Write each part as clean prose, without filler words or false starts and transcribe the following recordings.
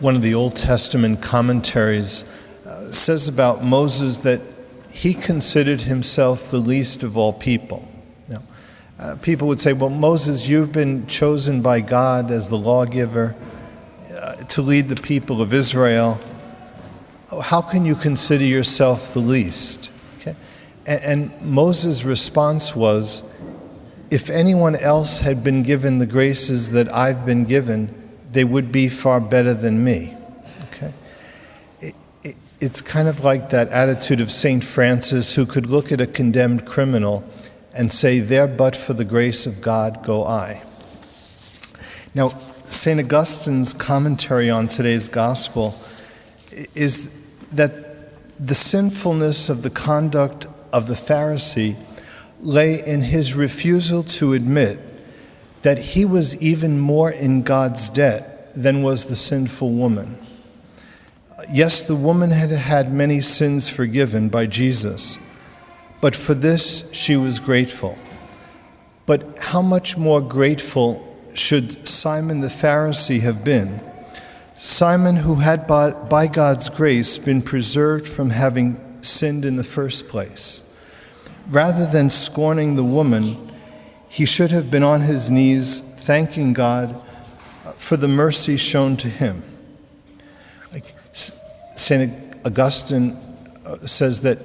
one of the Old Testament commentaries says about Moses that he considered himself the least of all people. Now, people would say, well, Moses, you've been chosen by God as the lawgiver to lead the people of Israel. How can you consider yourself the least? Okay? And Moses' response was, if anyone else had been given the graces that I've been given, they would be far better than me. Okay? It's kind of like that attitude of St. Francis, who could look at a condemned criminal and say, there but for the grace of God go I. Now, St. Augustine's commentary on today's gospel is that the sinfulness of the conduct of the Pharisee lay in his refusal to admit that he was even more in God's debt than was the sinful woman. Yes, the woman had had many sins forgiven by Jesus, but for this she was grateful. But how much more grateful should Simon the Pharisee have been? Simon, who had by God's grace been preserved from having sinned in the first place. Rather than scorning the woman, he should have been on his knees thanking God for the mercy shown to him. Like St. Augustine says that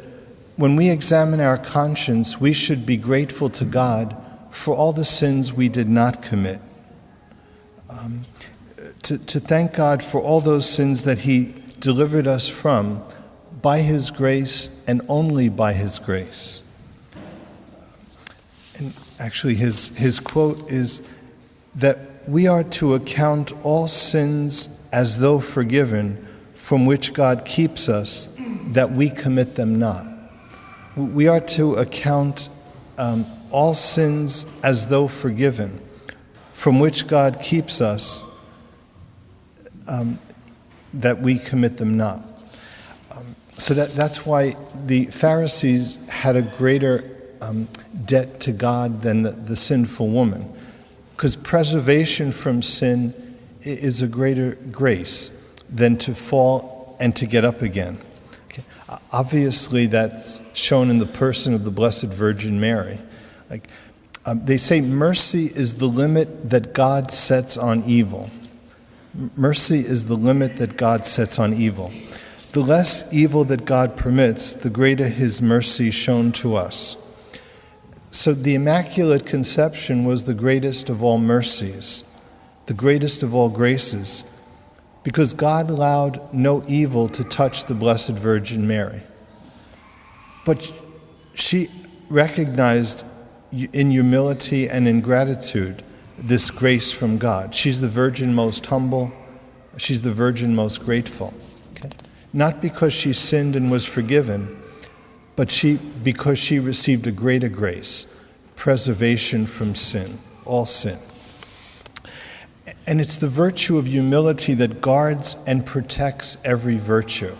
when we examine our conscience, we should be grateful to God for all the sins we did not commit. To thank God for all those sins that he delivered us from by his grace and only by his grace. And actually his quote is that we are to account all sins as though forgiven, from which God keeps us, that we commit them not. We are to account all sins as though forgiven, from which God keeps us, that we commit them not. So that's why the Pharisees had a greater debt to God than the sinful woman, because preservation from sin is a greater grace than to fall and to get up again. Okay. Obviously, that's shown in the person of the Blessed Virgin Mary. They say mercy is the limit that God sets on evil. Mercy is the limit that God sets on evil. The less evil that God permits, the greater his mercy shown to us. So the Immaculate Conception was the greatest of all mercies, the greatest of all graces, because God allowed no evil to touch the Blessed Virgin Mary. But she recognized in humility and in gratitude this grace from God. She's the Virgin most humble. She's the Virgin most grateful. Okay? Not because she sinned and was forgiven, but because she received a greater grace, preservation from sin, all sin. And it's the virtue of humility that guards and protects every virtue.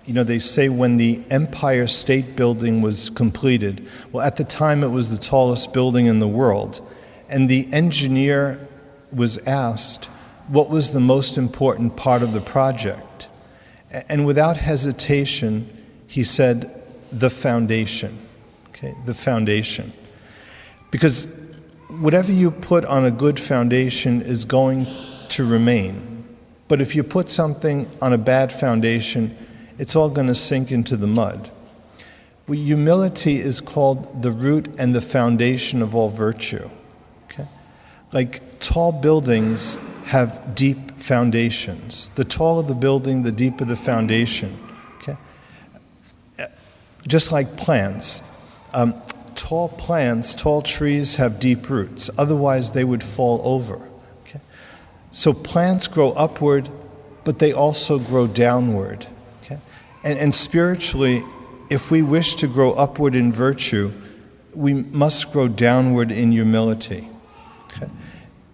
They say when the Empire State Building was completed, well, at the time it was the tallest building in the world, and the engineer was asked what was the most important part of the project. And without hesitation, he said, the foundation. Okay, the foundation. Because whatever you put on a good foundation is going to remain. But if you put something on a bad foundation, it's all going to sink into the mud. Well, humility is called the root and the foundation of all virtue. Okay? Like tall buildings have deep foundations. The taller the building, the deeper the foundation. Okay? Just like plants. Tall trees have deep roots. Otherwise, they would fall over. Okay? So plants grow upward, but they also grow downward. Okay? And spiritually, if we wish to grow upward in virtue, we must grow downward in humility. Okay?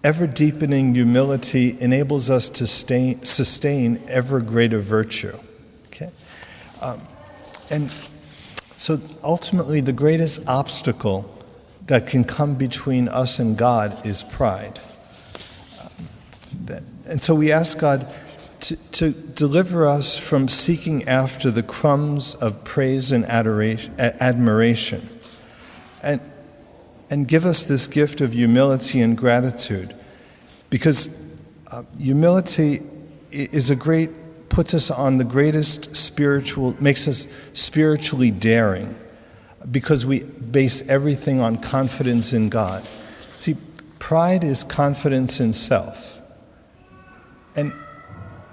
Ever-deepening humility enables us to sustain ever greater virtue. Okay? So ultimately, the greatest obstacle that can come between us and God is pride. And so we ask God to deliver us from seeking after the crumbs of praise and admiration, and give us this gift of humility and gratitude, because humility puts us on the greatest makes us spiritually daring, because we base everything on confidence in God. See, pride is confidence in self.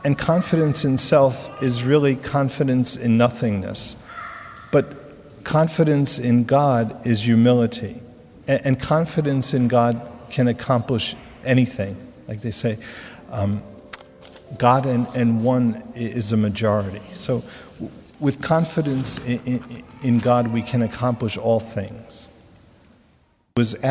And confidence in self is really confidence in nothingness. But confidence in God is humility. And confidence in God can accomplish anything. Like they say, God and one is a majority. So with confidence in God, we can accomplish all things. It was